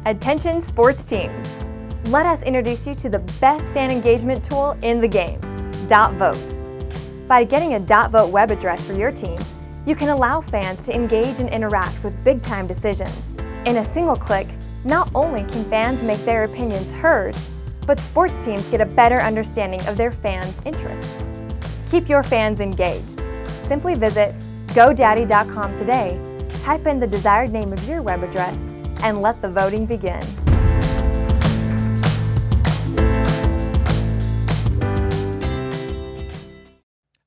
Attention sports teams. Let us introduce you to the best fan engagement tool in the game, .vote. By getting a .vote web address for your team, you can allow fans to engage and interact with big-time decisions. In a single click, not only can fans make their opinions heard, but sports teams get a better understanding of their fans' interests. Keep your fans engaged. Simply visit GoDaddy.com today, type in the desired name of your web address, and let the voting begin.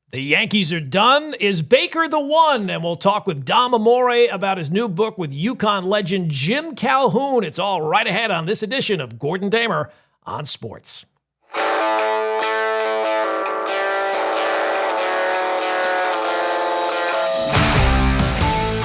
The Yankees are done. Is Baker the one? And we'll talk with Dom Amore about his new book with UConn legend Jim Calhoun. It's all right ahead on this edition of Gordon Damer on Sports.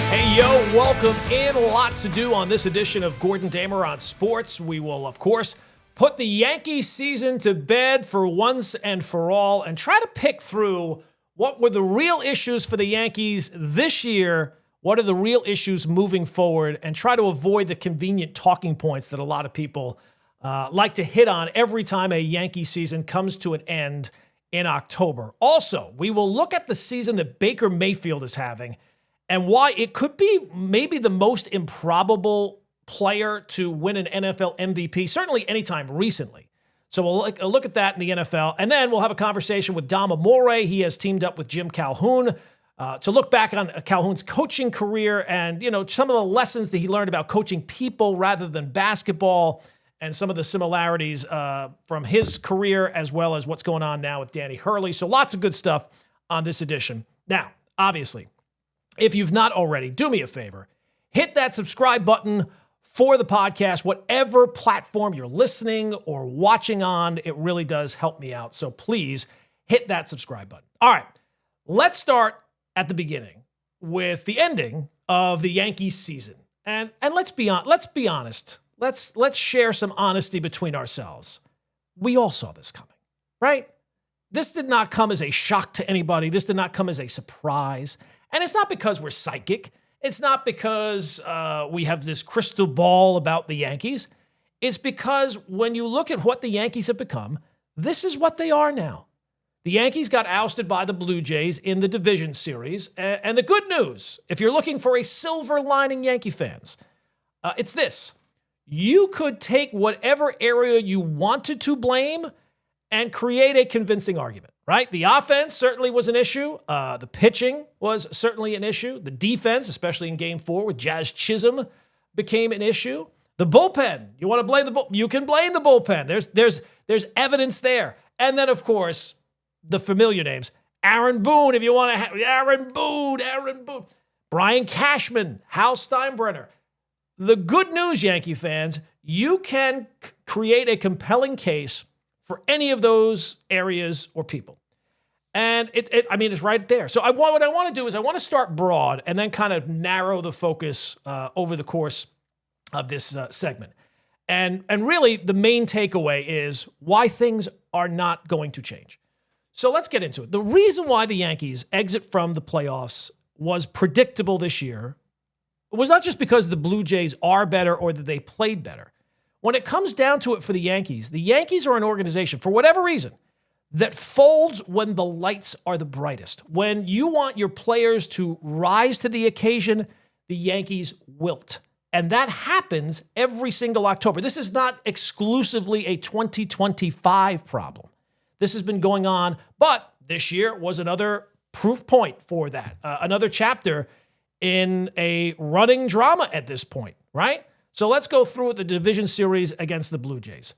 Hey, yo, welcome in. Lots to do on this edition of Gordon Damer on Sports. We will, of course, put the Yankees season to bed for once and for all and try to pick through what were the real issues for the Yankees this year, what are the real issues moving forward, and try to avoid the convenient talking points that a lot of people like to hit on every time a Yankee season comes to an end in October. Also, we will look at the season that Baker Mayfield is having and why it could be maybe the most improbable player to win an NFL MVP, certainly anytime recently. So we'll look at that in the NFL, and then we'll have a conversation with Dom Amore. He has teamed up with Jim Calhoun to look back on Calhoun's coaching career and, some of the lessons that he learned about coaching people rather than basketball and some of the similarities from his career as well as what's going on now with Danny Hurley. So lots of good stuff on this edition. Now, obviously, if you've not already, do me a favor. Hit that subscribe button for the podcast, whatever platform you're listening or watching on. It really does help me out. So please hit that subscribe button. All right, let's start at the beginning with the ending of the Yankees season. And let's be honest. Let's share some honesty between ourselves. We all saw this coming, right? This did not come as a shock to anybody. This did not come as a surprise. And it's not because we're psychic. It's not because we have this crystal ball about the Yankees. It's because when you look at what the Yankees have become, this is what they are now. The Yankees got ousted by the Blue Jays in the division series. And the good news, if you're looking for a silver lining, Yankee fans, it's this. You could take whatever area you wanted to blame and create a convincing argument, right? The offense certainly was an issue. The pitching was certainly an issue. The defense, especially in Game 4 with Jazz Chisholm, became an issue. The bullpen, you want to blame the bullpen? You can blame the bullpen. There's evidence there. And then, of course, the familiar names. Aaron Boone, if you want to have Aaron Boone. Brian Cashman, Hal Steinbrenner. The good news, Yankee fans, you can create a compelling case for any of those areas or people. And it's right there. So what I want to do is I want to start broad and then kind of narrow the focus over the course of this segment. And really the main takeaway is why things are not going to change. So let's get into it. The reason why the Yankees exit from the playoffs was predictable this year was not just because the Blue Jays are better or that they played better. When it comes down to it for the Yankees are an organization, for whatever reason, that folds when the lights are the brightest. When you want your players to rise to the occasion, the Yankees wilt. And that happens every single October. This is not exclusively a 2025 problem. This has been going on, but this year was another proof point for that. Another chapter in a running drama at this point, right? So let's go through the division series against the Blue Jays.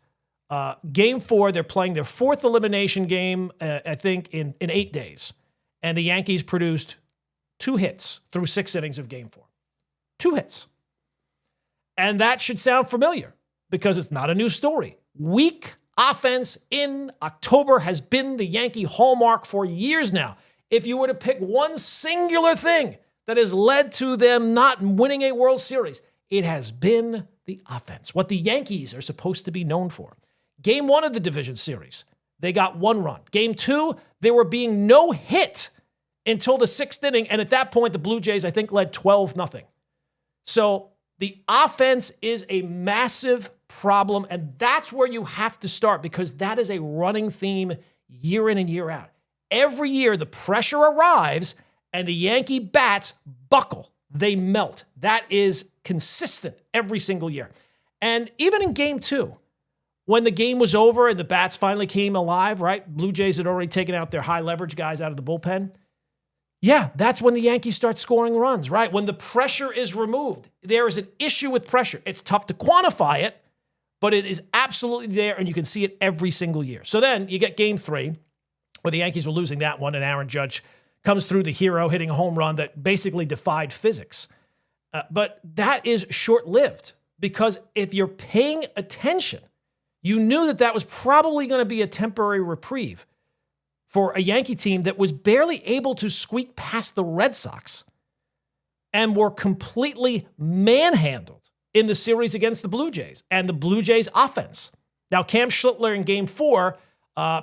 Game 4, they're playing their fourth elimination game, I think, in 8 days. And the Yankees produced 2 hits through 6 innings of Game 4. 2 hits. And that should sound familiar because it's not a new story. Weak offense in October has been the Yankee hallmark for years now. If you were to pick one singular thing that has led to them not winning a World Series, it has been the offense, what the Yankees are supposed to be known for. Game 1 of the division series, they got 1 run. Game 2, they were being no hit until the 6th inning, and at that point, the Blue Jays, I think, led 12-0. So The offense is a massive problem, and that's where you have to start because that is a running theme year in and year out. Every year, the pressure arrives, and the Yankee bats buckle. They melt. That is consistent every single year. And even in Game 2, when the game was over and the bats finally came alive, right? Blue Jays had already taken out their high leverage guys out of the bullpen. Yeah, that's when the Yankees start scoring runs, right? When the pressure is removed. There is an issue with pressure. It's tough to quantify it, but it is absolutely there, and you can see it every single year. So then you get Game 3, where the Yankees were losing that one, and Aaron Judge comes through the hero, hitting a home run that basically defied physics. But that is short-lived, because if you're paying attention, you knew that that was probably going to be a temporary reprieve for a Yankee team that was barely able to squeak past the Red Sox and were completely manhandled in the series against the Blue Jays and the Blue Jays offense. Now, Cam Schlittler in Game 4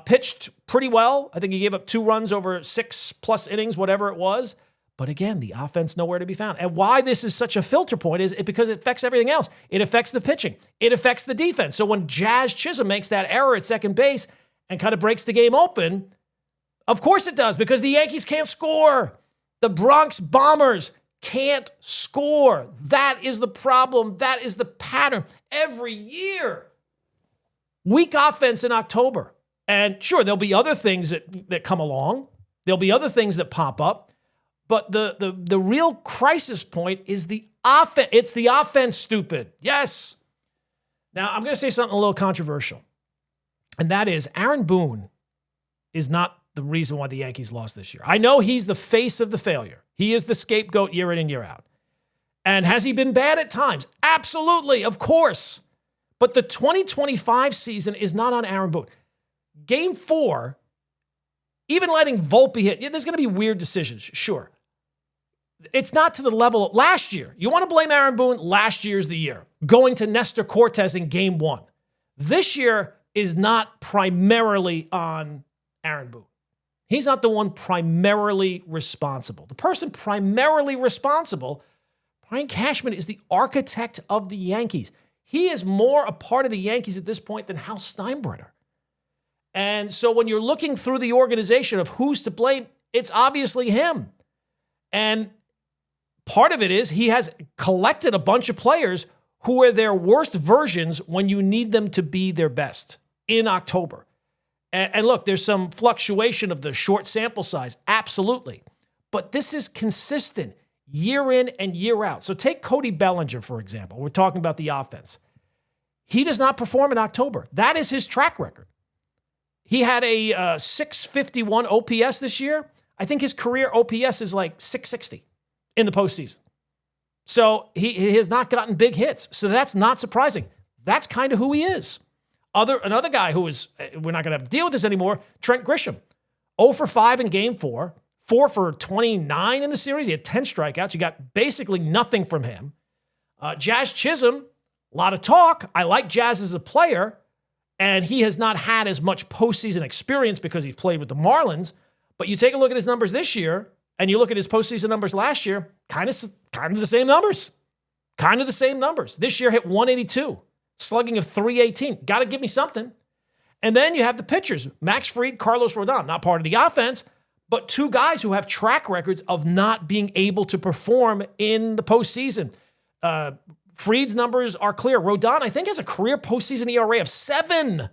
pitched pretty well. I think he gave up 2 runs over 6+ innings, whatever it was. But again, the offense nowhere to be found. And why this is such a filter point is because it affects everything else. It affects the pitching. It affects the defense. So when Jazz Chisholm makes that error at second base and kind of breaks the game open, of course it does, because the Yankees can't score. The Bronx Bombers can't score. That is the problem. That is the pattern every year. Weak offense in October. And sure, there'll be other things that come along. There'll be other things that pop up. But the real crisis point is the offense. It's the offense, stupid. Yes. Now, I'm going to say something a little controversial. And that is Aaron Boone is not the reason why the Yankees lost this year. I know he's the face of the failure. He is the scapegoat year in and year out. And has he been bad at times? Absolutely, of course. But the 2025 season is not on Aaron Boone. Game 4, even letting Volpe hit, there's going to be weird decisions, sure. It's not to the level of last year. You want to blame Aaron Boone? Last year's the year. Going to Nestor Cortes in Game 1. This year is not primarily on Aaron Boone. He's not the one primarily responsible. The person primarily responsible, Brian Cashman, is the architect of the Yankees. He is more a part of the Yankees at this point than Hal Steinbrenner. And so when you're looking through the organization of who's to blame, it's obviously him. And part of it is he has collected a bunch of players who are their worst versions when you need them to be their best in October. And look, there's some fluctuation of the short sample size, absolutely. But this is consistent year in and year out. So take Cody Bellinger, for example. We're talking about the offense. He does not perform in October. That is his track record. He had a 651 OPS this year. I think his career OPS is like 660 in the postseason. So he has not gotten big hits. So that's not surprising. That's kind of who he is. Another guy who is, we're not going to have to deal with this anymore, Trent Grisham. 0 for 5 in Game 4, 4 for 29 in the series. He had 10 strikeouts. You got basically nothing from him. Jazz Chisholm, a lot of talk. I like Jazz as a player, and he has not had as much postseason experience because he's played with the Marlins. But you take a look at his numbers this year, and you look at his postseason numbers last year, kind of the same numbers. Kind of the same numbers. This year hit 182. Slugging of 318. Got to give me something. And then you have the pitchers, Max Fried, Carlos Rodon, not part of the offense, but 2 guys who have track records of not being able to perform in the postseason. Fried's numbers are clear. Rodon, I think, has a career postseason ERA of 7.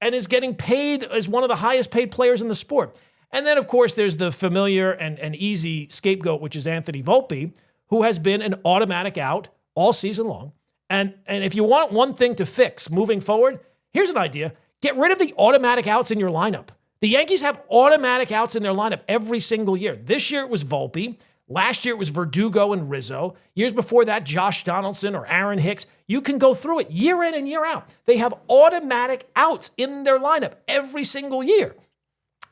And is getting paid as one of the highest paid players in the sport. And then, of course, there's the familiar and easy scapegoat, which is Anthony Volpe, who has been an automatic out all season long. And if you want one thing to fix moving forward, here's an idea. Get rid of the automatic outs in your lineup. The Yankees have automatic outs in their lineup every single year. This year it was Volpe. Last year it was Verdugo and Rizzo. Years before that, Josh Donaldson or Aaron Hicks. You can go through it year in and year out. They have automatic outs in their lineup every single year.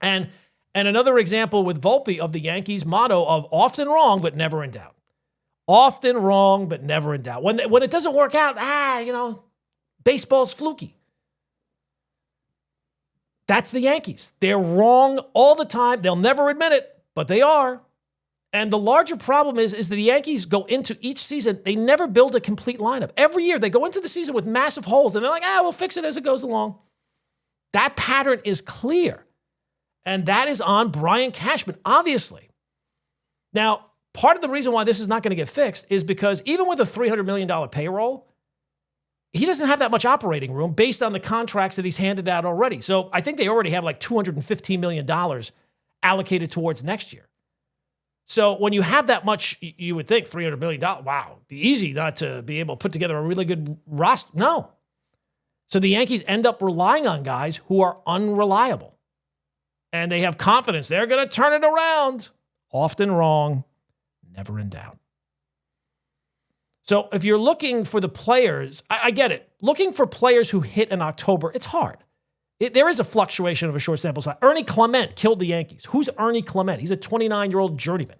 And another example with Volpe of the Yankees' motto of often wrong, but never in doubt. Often wrong, but never in doubt. When it doesn't work out, baseball's fluky. That's the Yankees. They're wrong all the time. They'll never admit it, but they are. And the larger problem is that the Yankees go into each season, they never build a complete lineup. Every year they go into the season with massive holes, and they're like, we'll fix it as it goes along. That pattern is clear. And that is on Brian Cashman, obviously. Now, part of the reason why this is not going to get fixed is because even with a $300 million payroll, he doesn't have that much operating room based on the contracts that he's handed out already. So I think they already have like $215 million allocated towards next year. So when you have that much, you would think $300 million, wow, it'd be easy not to be able to put together a really good roster. No. So the Yankees end up relying on guys who are unreliable. And they have confidence they're going to turn it around. Often wrong, never in doubt. So if you're looking for the players, I get it. Looking for players who hit in October, it's hard. There is a fluctuation of a short sample size. Ernie Clement killed the Yankees. Who's Ernie Clement? He's a 29-year-old journeyman.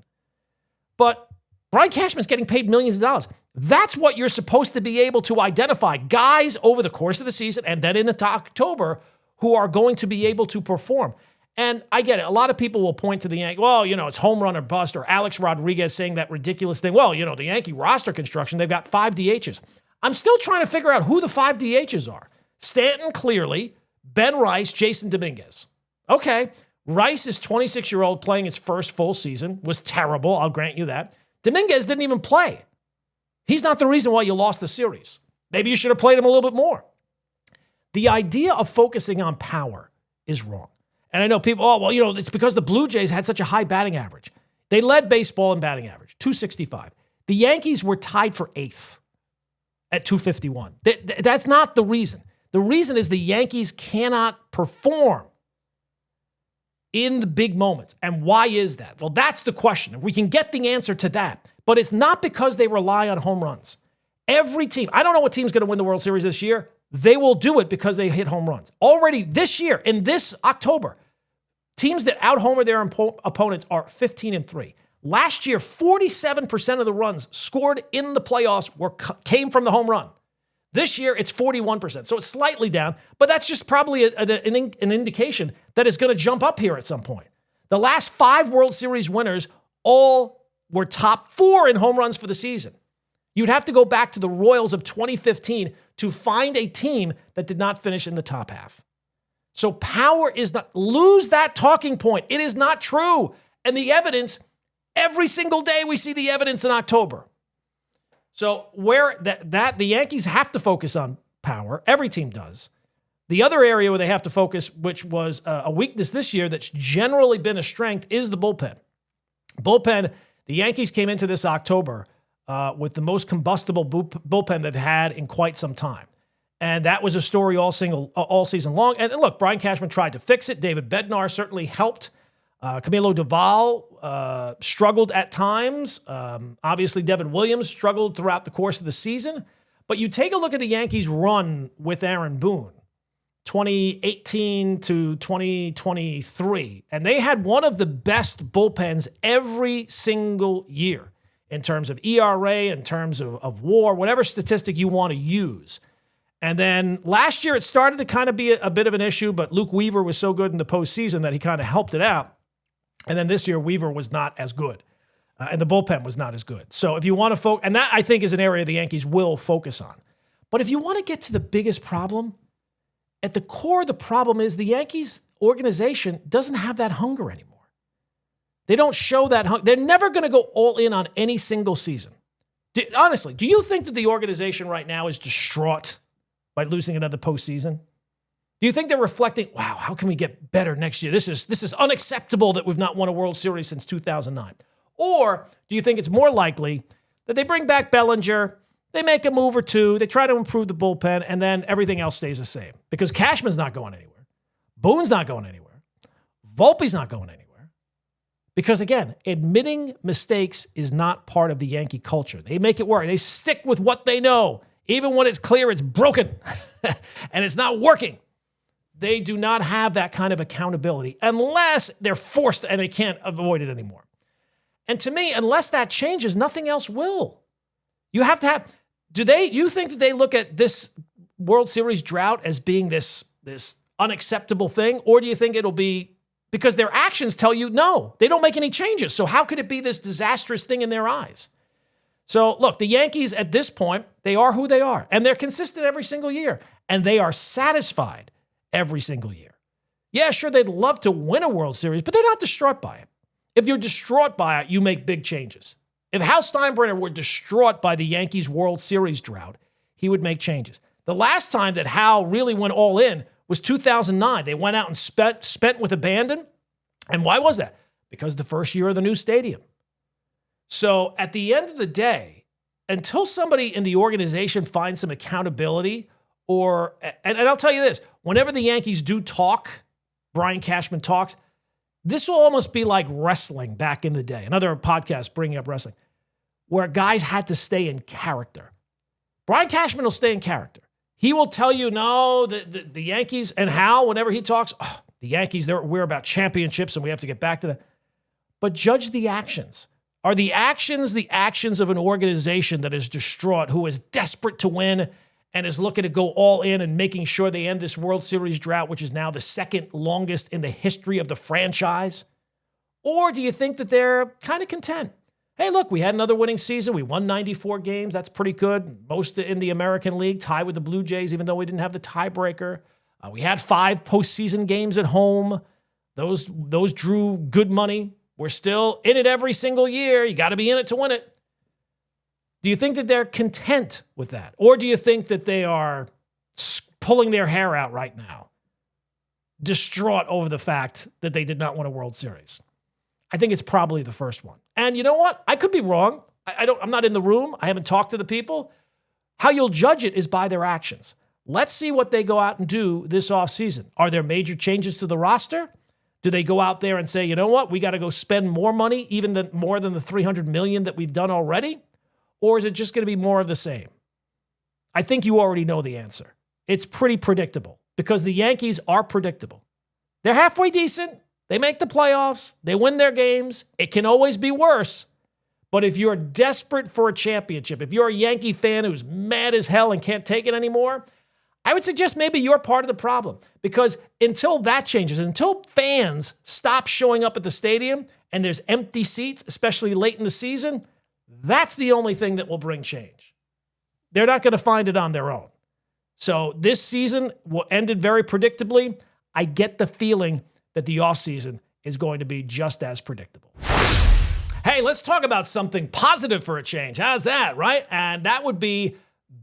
But Brian Cashman's getting paid millions of dollars. That's what you're supposed to be able to identify. Guys over the course of the season and then into October who are going to be able to perform. And I get it. A lot of people will point to the Yankees. Well, it's home run or bust, or Alex Rodriguez saying that ridiculous thing. Well, the Yankee roster construction, they've got 5 DHs. I'm still trying to figure out who the 5 DHs are. Stanton, clearly. Ben Rice, Jason Dominguez. Okay, Rice is 26-year-old playing his first full season. Was terrible, I'll grant you that. Dominguez didn't even play. He's not the reason why you lost the series. Maybe you should have played him a little bit more. The idea of focusing on power is wrong. And I know people, it's because the Blue Jays had such a high batting average. They led baseball in batting average, 265. The Yankees were tied for 8th at 251. That's not the reason. The reason is the Yankees cannot perform in the big moments. And why is that? Well, that's the question. If we can get the answer to that. But it's not because they rely on home runs. Every team, I don't know what team's going to win the World Series this year. They will do it because they hit home runs. Already this year, in this October, teams that out-homer their opponents are 15-3. Last year, 47% of the runs scored in the playoffs came from the home run. This year, it's 41%. So it's slightly down, but that's just probably an indication that it's going to jump up here at some point. The last 5 World Series winners all were top 4 in home runs for the season. You'd have to go back to the Royals of 2015 to find a team that did not finish in the top half. So power is not, lose that talking point. It is not true. And the evidence, every single day we see the evidence in October. So where the Yankees have to focus on power, every team does. The other area where they have to focus, which was a weakness this year that's generally been a strength, is the bullpen. Bullpen, the Yankees came into this October with the most combustible bullpen they've had in quite some time. And that was a story all season long. And look, Brian Cashman tried to fix it. David Bednar certainly helped. Camilo Doval struggled at times. Obviously, Devin Williams struggled throughout the course of the season. But you take a look at the Yankees' run with Aaron Boone, 2018 to 2023, and they had one of the best bullpens every single year in terms of ERA, in terms of WAR, whatever statistic you want to use. And then last year, it started to kind of be a bit of an issue, but Luke Weaver was so good in the postseason that he kind of helped it out. And then this year, Weaver was not as good, and the bullpen was not as good. So if you want to focus, and that I think is an area the Yankees will focus on. But if you want to get to the biggest problem, at the core of the problem is the Yankees organization doesn't have that hunger anymore. They don't show that hunger. They're never going to go all in on any single season. Honestly, do you think that the organization right now is distraught by losing another postseason? Do you think they're reflecting, wow, how can we get better next year? This is unacceptable that we've not won a World Series since 2009. Or do you think it's more likely that they bring back Bellinger, they make a move or two, they try to improve the bullpen, and then everything else stays the same? Because Cashman's not going anywhere. Boone's not going anywhere. Volpe's not going anywhere. Because again, admitting mistakes is not part of the Yankee culture. They make it work. They stick with what they know, even when it's clear it's broken and it's not working. They do not have that kind of accountability unless they're forced and they can't avoid it anymore. And to me, unless that changes, nothing else will. You have to have, you think that they look at this World Series drought as being this unacceptable thing? Or do you think it'll be because their actions tell you no, they don't make any changes. So how could it be this disastrous thing in their eyes? So look, the Yankees at this point, they are who they are, and they're consistent every single year, and they are satisfied every single year. Yeah, sure, they'd love to win a World Series, but they're not distraught by it. If you're distraught by it, you make big changes. If Hal Steinbrenner were distraught by the Yankees World Series drought, he would make changes. The last time that Hal really went all in was 2009. They went out and spent with abandon. And why was that? Because the first year of the new stadium. So at the end of the day, until somebody in the organization finds some accountability, and I'll tell you this, whenever the Yankees do talk, Brian Cashman talks, this will almost be like wrestling back in the day. Another podcast bringing up wrestling, where guys had to stay in character. Brian Cashman will stay in character. He will tell you, no, the Yankees, and Hal, whenever he talks, the Yankees, we're about championships and we have to get back to that. But judge the actions. Are the actions of an organization that is distraught, who is desperate to win and is looking to go all in and making sure they end this World Series drought, which is now the second longest in the history of the franchise? Or do you think that they're kind of content? Hey, look, we had another winning season. We won 94 games. That's pretty good. Most in the American League, tied with the Blue Jays, even though we didn't have the tiebreaker. We had 5 postseason games at home. Those drew good money. We're still in it every single year. You got to be in it to win it. Do you think that they're content with that? Or do you think that they are pulling their hair out right now, distraught over the fact that they did not win a World Series? I think it's probably the first one. And you know what? I could be wrong. I'm not in the room. I haven't talked to the people. How you'll judge it is by their actions. Let's see what they go out and do this offseason. Are there major changes to the roster? Do they go out there and say, you know what, we got to go spend more money, more than the $300 million that we've done already? Or is it just going to be more of the same? I think you already know the answer. It's pretty predictable because the Yankees are predictable. They're halfway decent. They make the playoffs. They win their games. It can always be worse. But if you're desperate for a championship, if you're a Yankee fan who's mad as hell and can't take it anymore, I would suggest maybe you're part of the problem, because until that changes, until fans stop showing up at the stadium and there's empty seats, especially late in the season, that's the only thing that will bring change. They're not going to find it on their own. So this season ended very predictably. I get the feeling that the offseason is going to be just as predictable. Hey, let's talk about something positive for a change. How's that, right? And that would be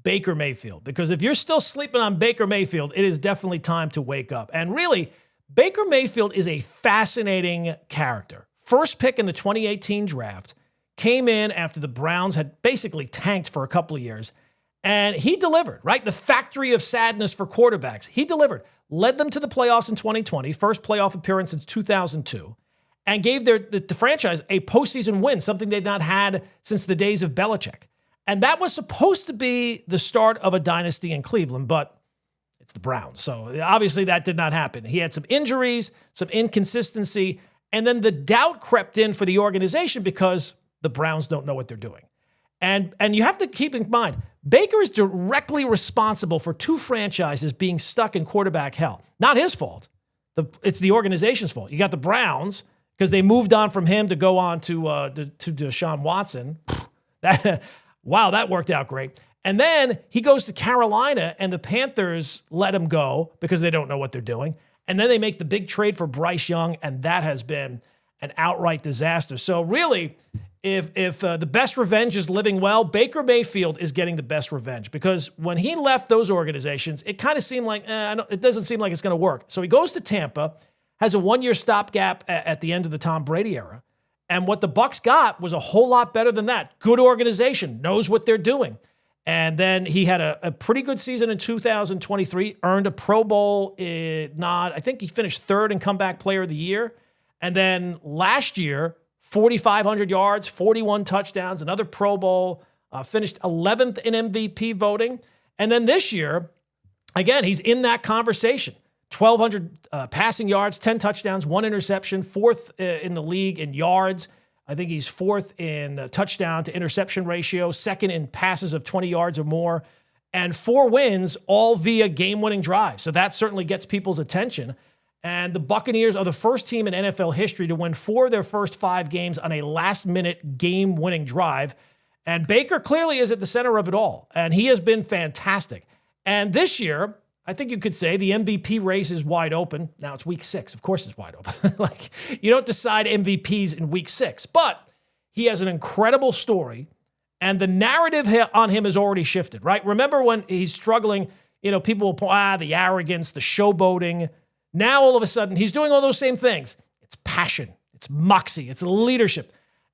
Baker Mayfield. Because if you're still sleeping on Baker Mayfield, it is definitely time to wake up. And really, Baker Mayfield is a fascinating character. First pick in the 2018 draft, came in after the Browns had basically tanked for a couple of years. And he delivered, right? The factory of sadness for quarterbacks. He delivered. Led them to the playoffs in 2020, first playoff appearance since 2002, and gave the franchise a postseason win, something they'd not had since the days of Belichick. And that was supposed to be the start of a dynasty in Cleveland, but it's the Browns. So obviously that did not happen. He had some injuries, some inconsistency, and then the doubt crept in for the organization because the Browns don't know what they're doing. And you have to keep in mind, Baker is directly responsible for 2 franchises being stuck in quarterback hell. Not his fault. It's the organization's fault. You got the Browns because they moved on from him to go on to Deshaun Watson. Wow, that worked out great. And then he goes to Carolina and the Panthers let him go because they don't know what they're doing. And then they make the big trade for Bryce Young, and that has been an outright disaster. So really, if the best revenge is living well, Baker Mayfield is getting the best revenge, because when he left those organizations, it kind of seemed like, it doesn't seem like it's going to work. So he goes to Tampa, has a 1-year stopgap at the end of the Tom Brady era. And what the Bucs got was a whole lot better than that. Good organization, knows what they're doing. And then he had a pretty good season in 2023, earned a Pro Bowl nod. I think he finished 3rd in Comeback Player of the Year. And then last year, 4,500 yards, 41 touchdowns, another Pro Bowl, finished 11th in MVP voting. And then this year, again, he's in that conversation. 1,200 passing yards, 10 touchdowns, 1 interception, 4th in the league in yards. I think he's 4th in touchdown to interception ratio, 2nd in passes of 20 yards or more, and 4 wins, all via game-winning drives. So that certainly gets people's attention. And the Buccaneers are the first team in NFL history to win 4 of their first 5 games on a last-minute game-winning drive. And Baker clearly is at the center of it all, and he has been fantastic. And this year, I think you could say the MVP race is wide open. Now, it's week 6. Of course it's wide open. Like, you don't decide MVPs in week 6. But he has an incredible story, and the narrative on him has already shifted, right? Remember when he's struggling, people will point, the arrogance, the showboating. Now, all of a sudden, he's doing all those same things. It's passion. It's moxie. It's leadership.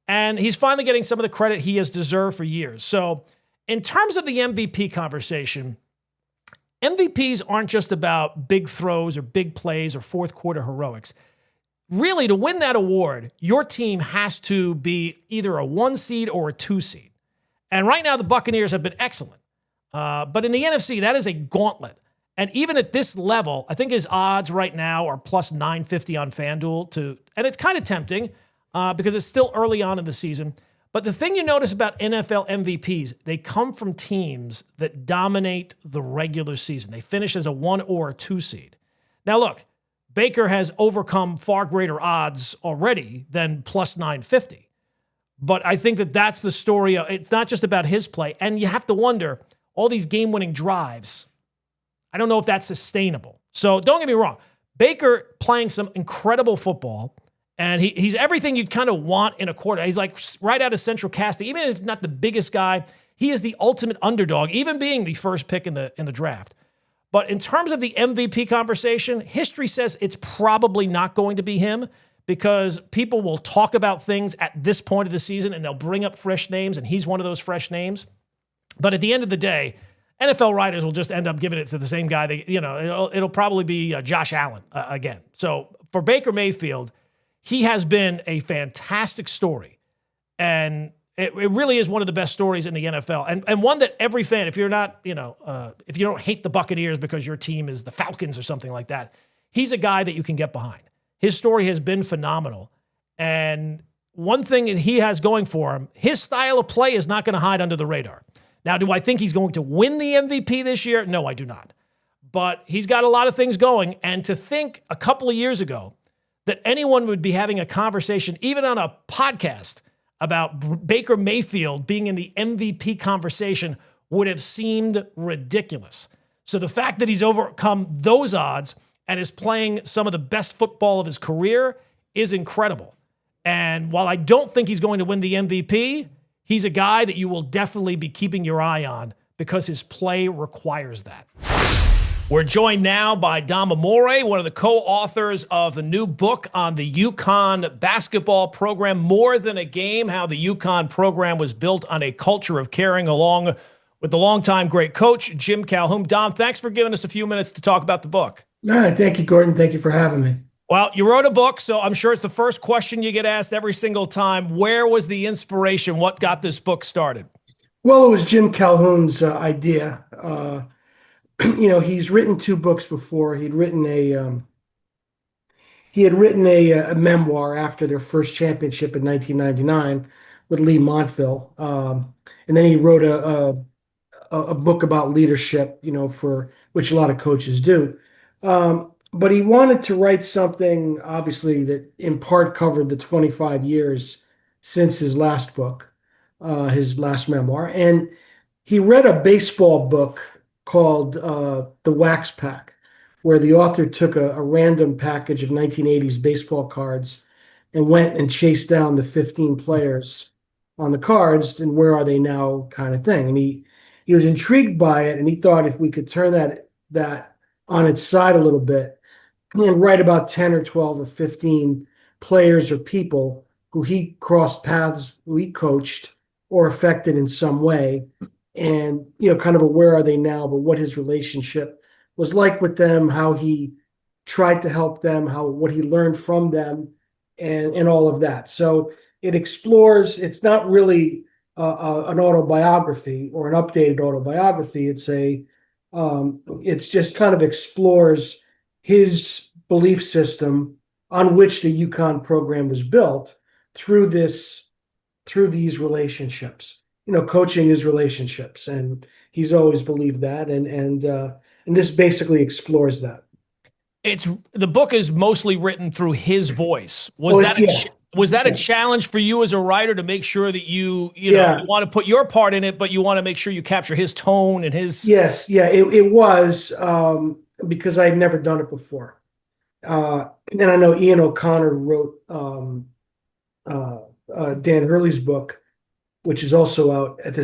And he's finally getting some of the credit he has deserved for years. So in terms of the MVP conversation, MVPs aren't just about big throws or big plays or fourth quarter heroics. Really, to win that award, your team has to be either a 1 seed or a 2 seed. And right now, the Buccaneers have been excellent. But in the NFC, that is a gauntlet. And even at this level, I think his odds right now are plus 950 on FanDuel and it's kind of tempting because it's still early on in the season. But the thing you notice about NFL MVPs, they come from teams that dominate the regular season. They finish as a 1 or a 2 seed. Now look, Baker has overcome far greater odds already than plus 950. But I think that's the story. It's not just about his play. And you have to wonder, all these game-winning drives, I don't know if that's sustainable. So don't get me wrong. Baker playing some incredible football, and he's everything you'd kind of want in a quarterback. He's like right out of Central Casting. Even if he's not the biggest guy, he is the ultimate underdog, even being the first pick in the draft. But in terms of the MVP conversation, history says it's probably not going to be him because people will talk about things at this point of the season, and they'll bring up fresh names, and he's one of those fresh names. But at the end of the day, NFL writers will just end up giving it to the same guy. It'll probably be Josh Allen again. So for Baker Mayfield, he has been a fantastic story. And it really is one of the best stories in the NFL. And one that every fan, if you're not, if you don't hate the Buccaneers because your team is the Falcons or something like that, he's a guy that you can get behind. His story has been phenomenal. And one thing that he has going for him, his style of play is not going to hide under the radar. Now, do I think he's going to win the MVP this year? No, I do not. But he's got a lot of things going. And to think a couple of years ago that anyone would be having a conversation, even on a podcast, about Baker Mayfield being in the MVP conversation would have seemed ridiculous. So the fact that he's overcome those odds and is playing some of the best football of his career is incredible. And while I don't think he's going to win the MVP, he's a guy that you will definitely be keeping your eye on because his play requires that. We're joined now by Dom Amore, one of the co-authors of the new book on the UConn basketball program, More Than a Game, how the UConn program was built on a culture of caring, along with the longtime great coach, Jim Calhoun. Dom, thanks for giving us a few minutes to talk about the book. All right, thank you, Gordon. Thank you for having me. Well, you wrote a book, so I'm sure it's the first question you get asked every single time. Where was the inspiration? What got this book started? Well, it was Jim Calhoun's idea. He's written 2 books before. He had written a memoir after their first championship in 1999 with Lee Montville, and then he wrote a book about leadership. For which a lot of coaches do. But he wanted to write something, obviously, that in part covered the 25 years since his last book, his last memoir. And he read a baseball book called The Wax Pack, where the author took a random package of 1980s baseball cards and went and chased down the 15 players on the cards and where are they now kind of thing. And he was intrigued by it, and he thought if we could turn that on its side a little bit and write about 10 or 12 or 15 players or people who he crossed paths, who he coached or affected in some way, and kind of a where are they now, but what his relationship was like with them, how he tried to help them, what he learned from them, and all of that. So it explores. It's not really an autobiography or an updated autobiography. It's just kind of explores his belief system on which the UConn program was built through these relationships. Coaching is relationships, and he's always believed that, and this basically explores that. the book is mostly written through his voice. Well, it's yeah, Was that a yeah, challenge for you as a writer to make sure that you yeah, want to put your part in it, but you want to make sure you capture his tone and his yes, yeah. It was because I had never done it before. And I know Ian O'Connor wrote uh, Dan Hurley's book, which is also out at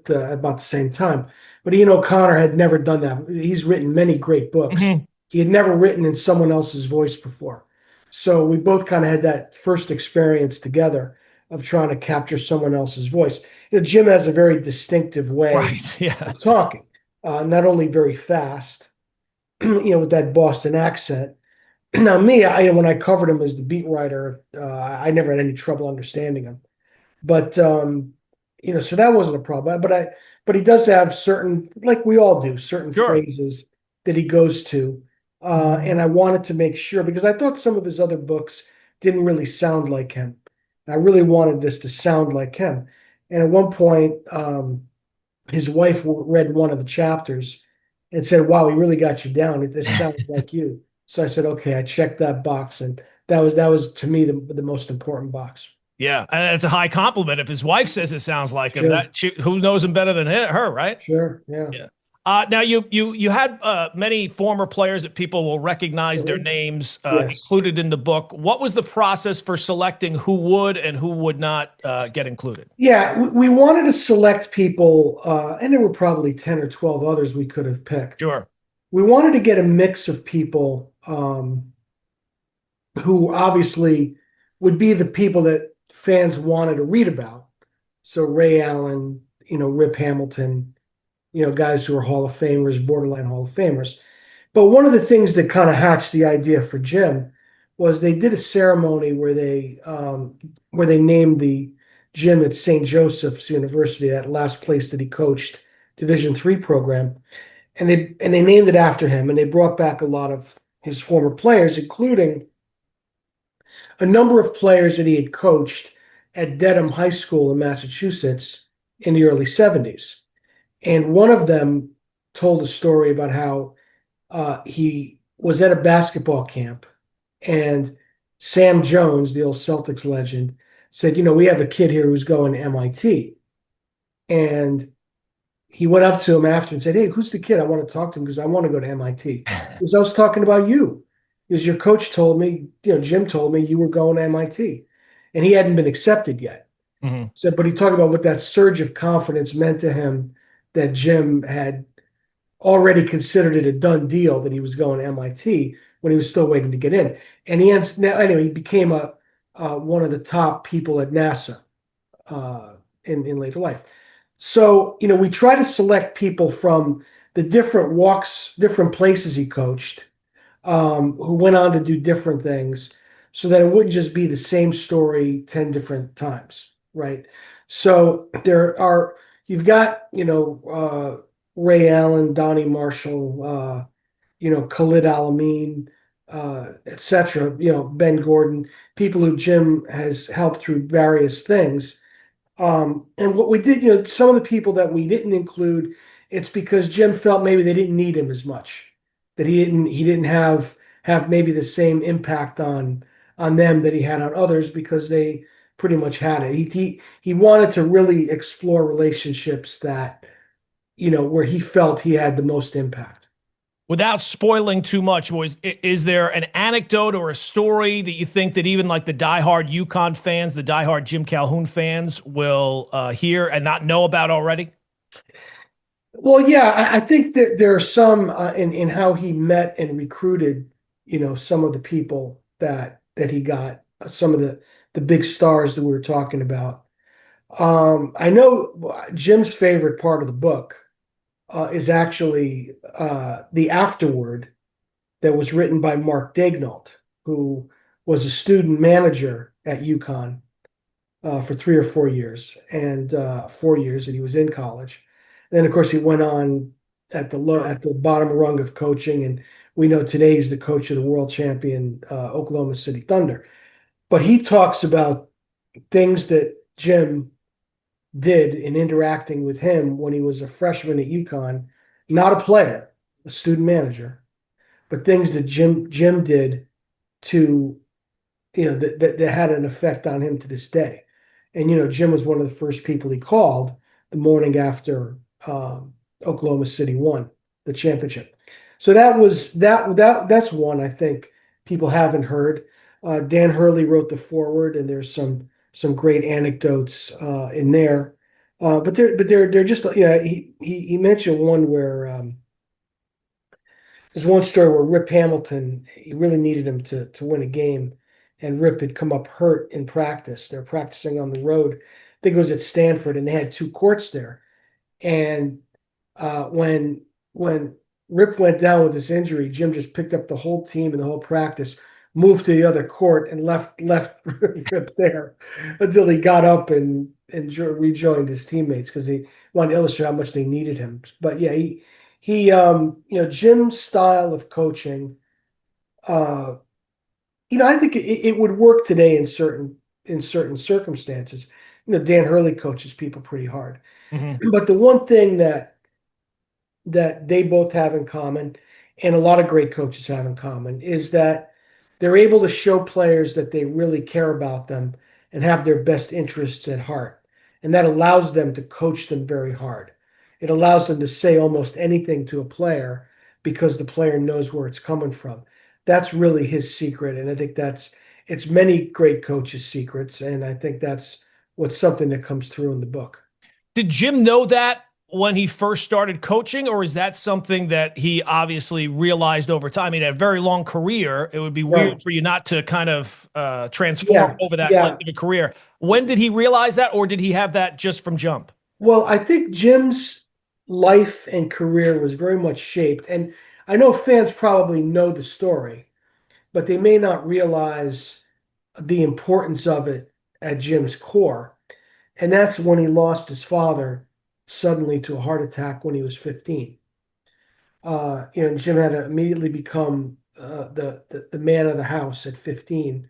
about the same time. But Ian O'Connor had never done that. He's written many great books. Mhm. He had never written in someone else's voice before. So we both kind of had that first experience together of trying to capture someone else's voice. Jim has a very distinctive way Right. Yeah. of talking, not only very fast, with that Boston accent. Now, me, when I covered him as the beat writer, I never had any trouble understanding him. But so that wasn't a problem. But he does have certain, like we all do, certain Sure. phrases that he goes to. And I wanted to make sure because I thought some of his other books didn't really sound like him. I really wanted this to sound like him. And at one point, his wife read one of the chapters and said, "Wow, he really got you down. This sounds like you." So I said, "Okay," I checked that box, and that was to me the most important box. Yeah, and it's a high compliment if his wife says it sounds like him. Sure, Who knows him better than her, right? sure, yeah. Yeah. Now you had many former players that people will recognize their Mhm. names Yes. included in the book. What was the process for selecting who would and who would not get included? Yeah, we wanted to select people, and there were probably 10 or 12 others we could have picked. Sure. We wanted to get a mix of people who obviously would be the people that fans wanted to read about. So Ray Allen, Rip Hamilton, guys who are Hall of Famers, borderline Hall of Famers. But one of the things that kind of hatched the idea for Jim was they did a ceremony where they named the gym at St. Joseph's University, that last place that he coached, Division III program, and they named it after him, and they brought back a lot of his former players, including a number of players that he had coached at Dedham High School in Massachusetts in the early 70s. And one of them told a story about how he was at a basketball camp and Sam Jones, the old Celtics legend, said, "We have a kid here who's going to MIT." And he went up to him after and said, "Hey, who's the kid? I want to talk to him because I want to go to MIT." Because I was talking about you. Because your coach told me, Jim told me you were going to MIT. And he hadn't been accepted yet. Hmm. So, but he talked about what that surge of confidence meant to him that Jim had already considered it a done deal that he was going to MIT when he was still waiting to get in. And he became one of the top people at NASA in later life. So, we try to select people from the different walks, different places he coached, who went on to do different things so that it wouldn't just be the same story 10 different times, right? So you've got, Ray Allen, Donnie Marshall, Khalid Al-Amin, etc., Ben Gordon, people who Jim has helped through various things. And what we did, some of the people that we didn't include, it's because Jim felt maybe they didn't need him as much, that he didn't have maybe the same impact on them that he had on others because they pretty much had it. He wanted to really explore relationships that, where he felt he had the most impact. Without spoiling too much, is there an anecdote or a story that you think that even like the diehard UConn fans, the diehard Jim Calhoun fans will hear and not know about already? Well, yeah, I think that there are some in how he met and recruited, some of the people that he got, some of the big stars that we were talking about. I know Jim's favorite part of the book is actually the afterword that was written by Mark Daignault, who was a student manager at UConn for 3 or 4 years, and 4 years that he was in college. And then, of course, he went on at the bottom rung of coaching, and we know today he's the coach of the world champion Oklahoma City Thunder. But he talks about things that Jim did in interacting with him when he was a freshman at UConn, not a player, a student manager, but things that Jim did to, that had an effect on him to this day. And Jim was one of the first people he called the morning after Oklahoma City won the championship. So that's one I think people haven't heard. Dan Hurley wrote the foreword, and there's some great anecdotes in there. But they're just, he mentioned one where there's one story where Rip Hamilton, he really needed him to win a game, and Rip had come up hurt in practice. They're practicing on the road. I think it was at Stanford, and they had two courts there. And when Rip went down with this injury, Jim just picked up the whole team and the whole practice, moved to the other court, and left Rip there until he got up and rejoined his teammates because he wanted to illustrate how much they needed him. But yeah, Jim's style of coaching, uh, I think it would work today in certain circumstances. Dan Hurley coaches people pretty hard, Hmm. but the one thing that they both have in common, and a lot of great coaches have in common, is that they're able to show players that they really care about them and have their best interests at heart. And that allows them to coach them very hard. It allows them to say almost anything to a player because the player knows where it's coming from. That's really his secret. And I think it's many great coaches' secrets. And I think that's what's something that comes through in the book. Did Jim know that when he first started coaching, or is that something that he obviously realized over time? I mean, a very long career, it would be Right. weird for you not to kind of transform Yeah. over that length Yeah. of a career. When did he realize that, or did he have that just from jump? Well, I think Jim's life and career was very much shaped, and I know fans probably know the story, but they may not realize the importance of it at Jim's core. And that's when he lost his father suddenly to a heart attack when he was 15. Jim had to immediately become the man of the house at 15.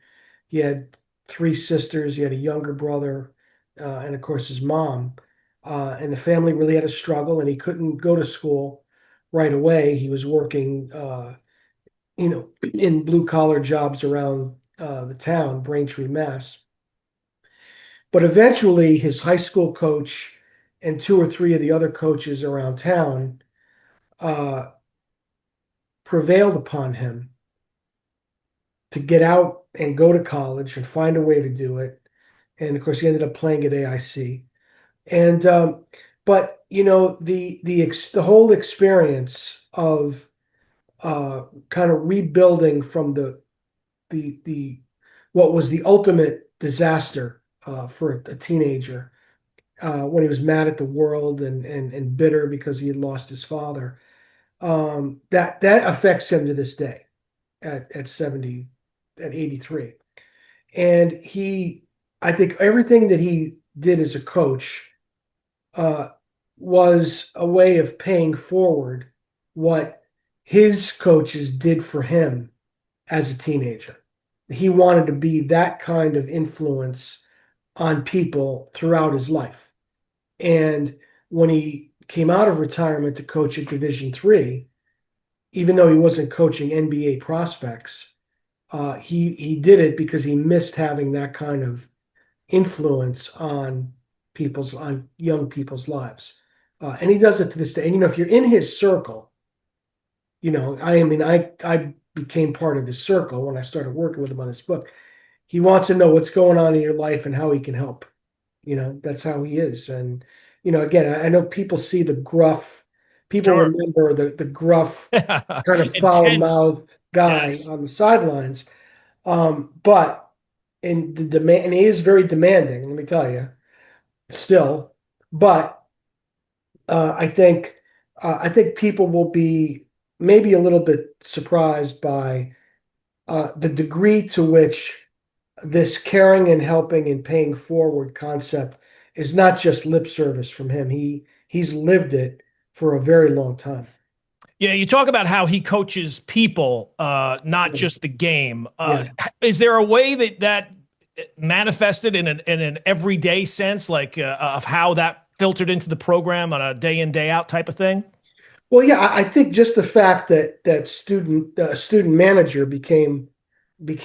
He had three sisters. He had a younger brother, and of course his mom. And the family really had a struggle, and he couldn't go to school right away. He was working, in blue collar jobs around the town, Braintree, Mass. But eventually, his high school coach and two or three of the other coaches around town uh, prevailed upon him to get out and go to college and find a way to do it. And of course, he ended up playing at AIC. And but the whole experience of kind of rebuilding from the what was the ultimate disaster for a teenager when he was mad at the world and bitter because he had lost his father. That affects him to this day at 70, at 83. And I think everything that he did as a coach uh, was a way of paying forward what his coaches did for him as a teenager. He wanted to be that kind of influence on people throughout his life. And when he came out of retirement to coach at Division III, even though he wasn't coaching NBA prospects, he did it because he missed having that kind of influence on young people's lives, and he does it to this day. And if you're in his circle, I mean, I became part of his circle when I started working with him on his book. He wants to know what's going on in your life and how he can help. That's how he is. And again, I know people see the gruff. People Sure. remember the gruff kind of foul Intense. mouthed guy Yes. on the sidelines. But in the demand, and he is very demanding, let me tell you, still. But I think people will be maybe a little bit surprised by the degree to which this caring and helping and paying forward concept is not just lip service from him. He's lived it for a very long time. Yeah, you talk about how he coaches people, not Yeah. just the game. Yeah. Is there a way that manifested in an everyday sense, like of how that filtered into the program on a day in day out type of thing? Well, yeah, I think just the fact that student manager became an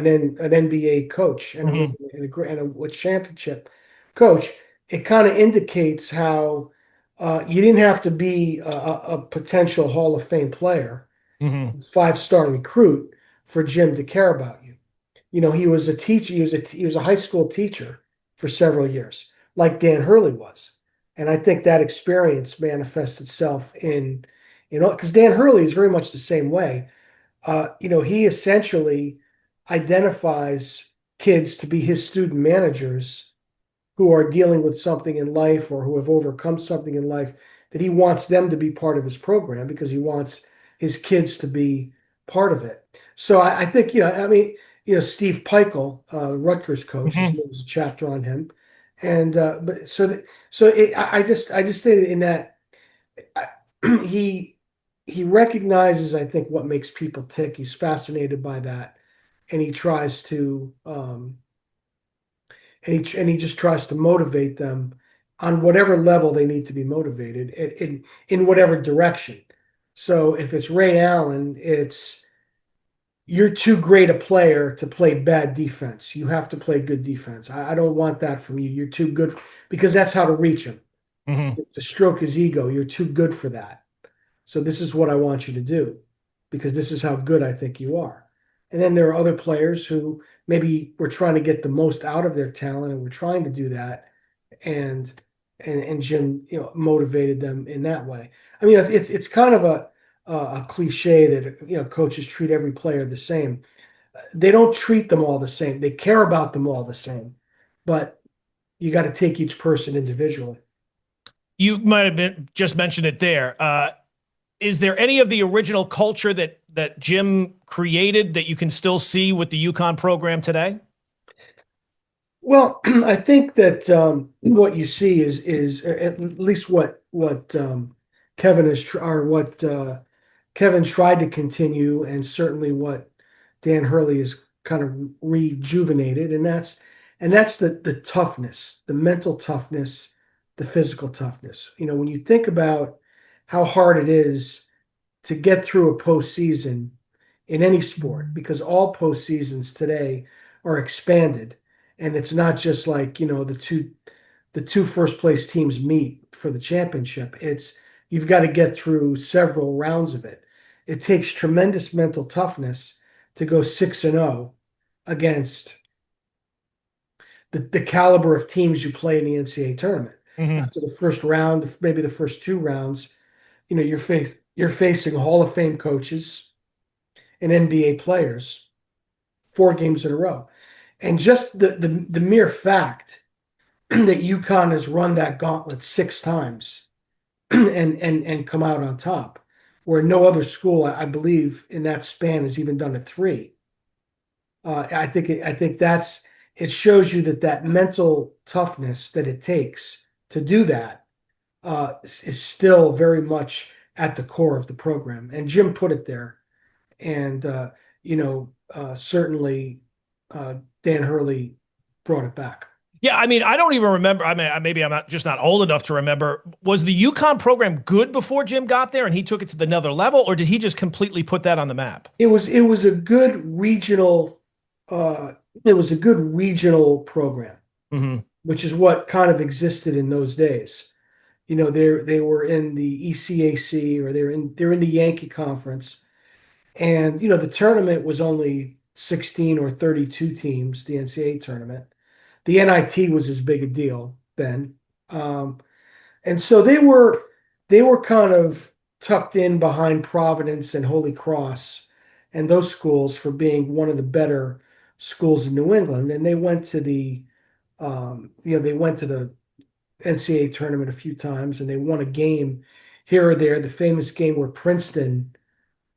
NBA coach and Hmm. a championship coach, it kind of indicates how you didn't have to be a potential Hall of Fame player, Hmm. 5-star recruit for Jim to care about you. He was a teacher. He was a high school teacher for several years, like Dan Hurley was, and I think that experience manifests itself in because Dan Hurley is very much the same way. He essentially identifies kids to be his student managers who are dealing with something in life or who have overcome something in life that he wants them to be part of his program because he wants his kids to be part of it. So I think, I mean, Steve Peichel, Rutgers coach, there's a chapter on him. And but so that so it, I just think in that I- he he recognizes, I think, what makes people tick. He's fascinated by that, and he tries to and he just tries to motivate them on whatever level they need to be motivated in whatever direction. So if it's Ray Allen, it's you're too great a player to play bad defense. You have to play good defense. I don't want that from you. You're too good because that's how to reach him. Hmm. To stroke his ego. You're too good for that. So this is what I want you to do because this is how good I think you are. And then there are other players who maybe we're trying to get the most out of their talent and we're trying to do that. And and Jim, motivated them in that way. I mean, it's kind of a cliche that coaches treat every player the same. They don't treat them all the same. They care about them all the same, but you got to take each person individually. You might have been just mentioned it there. Is there any of the original culture that Jim created that you can still see with the UConn program today? Well, I think that what you see is at least what Kevin is or what Kevin tried to continue, and certainly what Dan Hurley is kind of rejuvenated, and that's the toughness, the mental toughness, the physical toughness. When you think about how hard it is to get through a postseason in any sport, because all postseasons today are expanded, and it's not just like the two first place teams meet for the championship. It's you've got to get through several rounds of it. It takes tremendous mental toughness to go 6-0 against the caliber of teams you play in the NCAA tournament. Hmm. After the first round, maybe the first two rounds, you're facing Hall of Fame coaches and NBA players 4 games in a row. And just the mere fact that UConn has run that gauntlet 6 times and come out on top, where no other school, I believe, in that span has even done it 3. I think that's it shows you that mental toughness that it takes to do that is still very much at the core of the program. And Jim put it there, and certainly Dan Hurley brought it back. Yeah, I mean, I don't even remember. I mean, maybe I'm not old enough to remember. Was the UConn program good before Jim got there and he took it to another level, or did he just completely put that on the map? It was a good regional uh, it was a good regional program, Hmm. which is what kind of existed in those days. They were in the ECAC, or they're in the Yankee Conference, and the tournament was only 16 or 32 teams, the NCAA tournament. The NIT was as big a deal then. And so they were kind of tucked in behind Providence and Holy Cross and those schools for being one of the better schools in New England. And they went to the NCAA tournament a few times, and they won a game here or there. The famous game where Princeton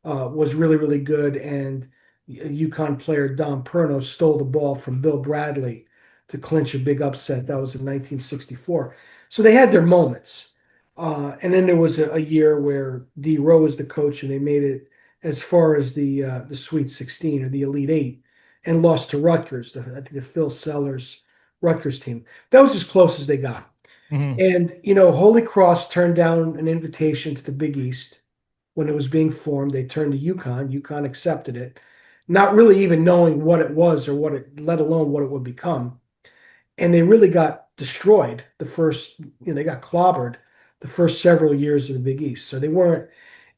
was really, really good, and UConn player Dom Perno stole the ball from Bill Bradley to clinch a big upset. That was in 1964. So they had their moments. And then there was a year where D. Rowe was the coach, and they made it as far as the Sweet 16 or the Elite Eight, and lost to Rutgers, I think the Phil Sellers Rutgers team. That was as close as they got. Hmm. And, Holy Cross turned down an invitation to the Big East when it was being formed. They turned to UConn. UConn accepted it, not really even knowing what it was or let alone what it would become. And they really got destroyed they got clobbered the first several years of the Big East. So they weren't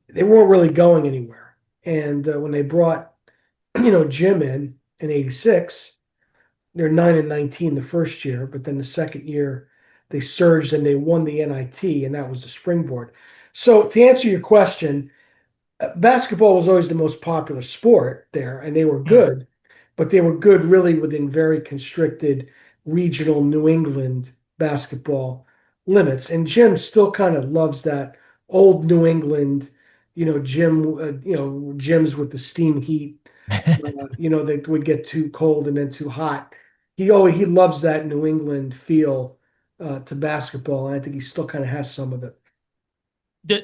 really going anywhere. And when they brought, Jim in '86, they're 9-19 the first year, but then the second year they surged and they won the NIT, and that was the springboard. So to answer your question, basketball was always the most popular sport there, and they were good, but they were good really within very constricted regional New England basketball limits. And Jim still kind of loves that old New England, gyms with the steam heat, that would get too cold and then too hot. He loves that New England feel to basketball, and I think he still kind of has some of it.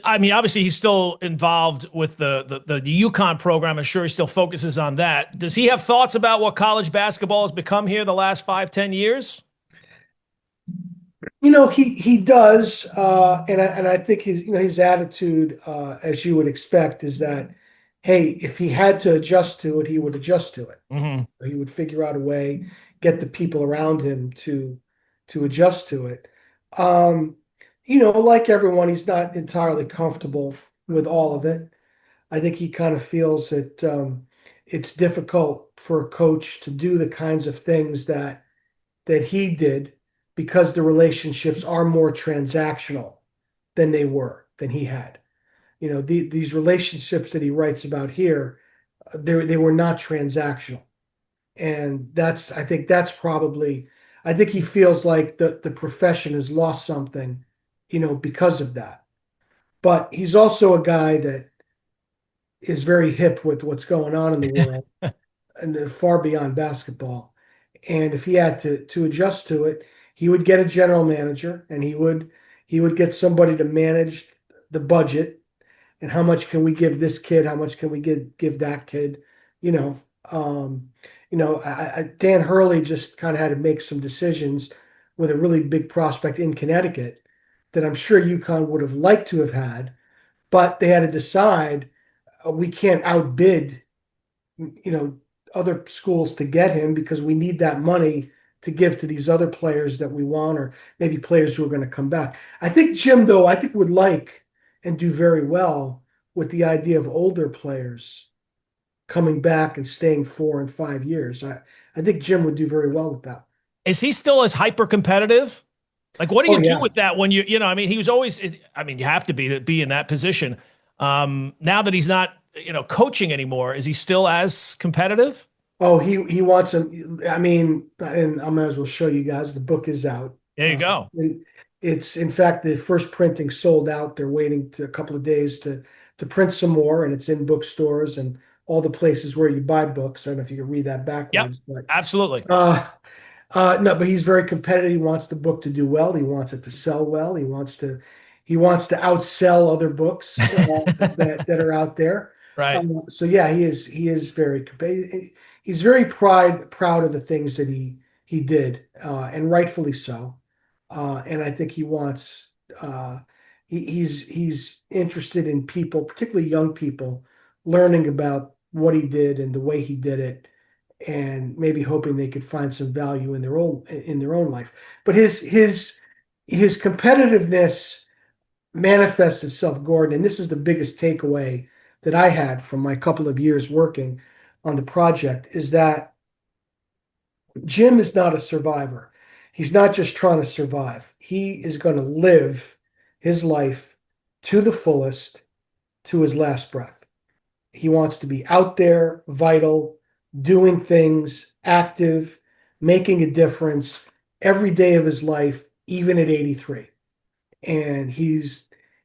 I mean, obviously, he's still involved with the UConn program. I'm sure he still focuses on that. Does he have thoughts about what college basketball has become here the last 5, 10 years? He does, and I think his attitude, as you would expect, is that, hey, if he had to adjust to it, he would adjust to it. Hmm. He would figure out a way, get the people around him to adjust to it. Um, like everyone, he's not entirely comfortable with all of it. I think he kind of feels that it's difficult for a coach to do the kinds of things that he did because the relationships are more transactional than he had. These relationships that he writes about here, they were not transactional, and I think he feels like the profession has lost something, because of that. But he's also a guy that is very hip with what's going on in the world and far beyond basketball. And if he had to adjust to it, he would get a general manager, and he would get somebody to manage the budget and how much can we give this kid, how much can we give that kid, you know. Um, Dan Hurley just kind of had to make some decisions with a really big prospect in Connecticut that I'm sure UConn would have liked to have had, but they had to decide we can't outbid you know other schools to get him because we need that money to give to these other players that we want, or maybe players who are going to come back. I think Jim, though, I think would like and do very well with the idea of older players coming back and staying 4 and 5 years. I think Jim would do very well with that. Is he still as hyper competitive? Like, what do Oh you do yeah. with that when I mean, he was always, I mean, you have to be in that position. Now that he's not, coaching anymore, is he still as competitive? Oh, he wants him. I mean, and I might as well show you guys. The book is out. There you go. It's in fact the first printing sold out. They're waiting a couple of days to print some more, and it's in bookstores and all the places where you buy books. I don't know if you can read that Yep, backwards, but absolutely. no, but he's very competitive. He wants the book to do well. He wants it to sell well. He wants to outsell other books that are out there. Right. So yeah, he is very he's very proud of the things that he did, and rightfully so. And I think he wants he's interested in people, particularly young people, learning about what he did and the way he did it, and maybe hoping they could find some value in their own life. But his competitiveness manifests itself, Gordon, and this is the biggest takeaway that I had from my couple of years working on the project, is that Jim is not a survivor. He's not just trying to survive. He is going to live his life to the fullest, to his last breath. He wants to be out there, vital, doing things, active, making a difference every day of his life, even at 83. And he's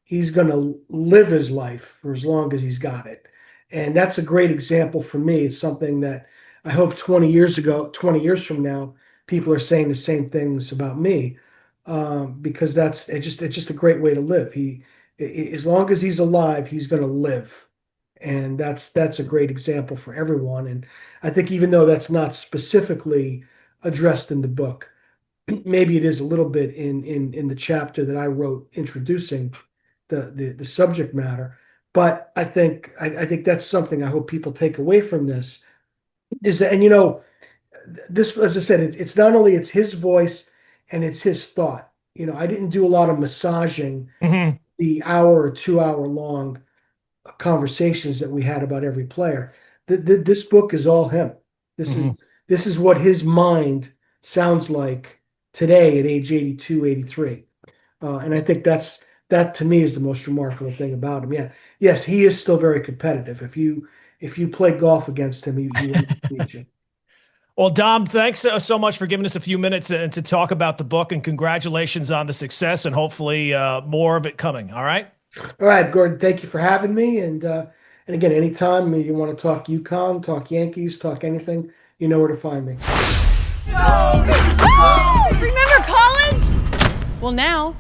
going to live his life for as long as he's got it. And that's a great example for me. It's something that I hope 20 years from now, people are saying the same things about me, because it's just a great way to live. As long as he's alive, he's going to live, and that's a great example for everyone. And I think even though that's not specifically addressed in the book, maybe it is a little bit in the chapter that I wrote introducing the subject matter. But I think that's something I hope people take away from this is that, and this, as I said, it's not only it's his voice and it's his thought. I didn't do a lot of massaging Mm-hmm. the hour or 2 hour long conversations that we had about every player. This book is all him. This is Mm-hmm. this is what his mind sounds like today at age 82, 83. And I think that to me is the most remarkable thing about him. Yeah, yes, he is still very competitive. If you play golf against him, he will beat you. Well, Dom, thanks so much for giving us a few minutes to talk about the book, and congratulations on the success, and hopefully more of it coming. All right. All right, Gordon, thank you for having me. And again, anytime you want to talk UConn, talk Yankees, talk anything, you know where to find me. Remember college? Well, now,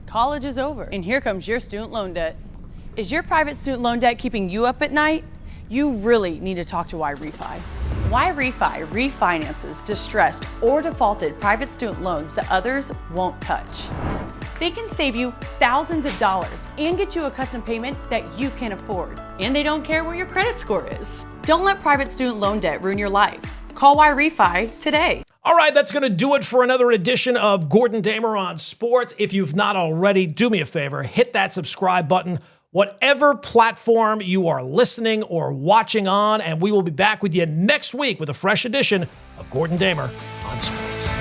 college is over, and here comes your student loan debt. Is your private student loan debt keeping you up at night? You really need to talk to YRefi. YRefi refinances distressed or defaulted private student loans that others won't touch. They can save you thousands of dollars and get you a custom payment that you can afford. And they don't care what your credit score is. Don't let private student loan debt ruin your life. Call YRefi today. All right, that's going to do it for another edition of Gordon Damer on Sports. If you've not already, do me a favor, hit that subscribe button, whatever platform you are listening or watching on, and we will be back with you next week with a fresh edition of Gordon Damer on Sports.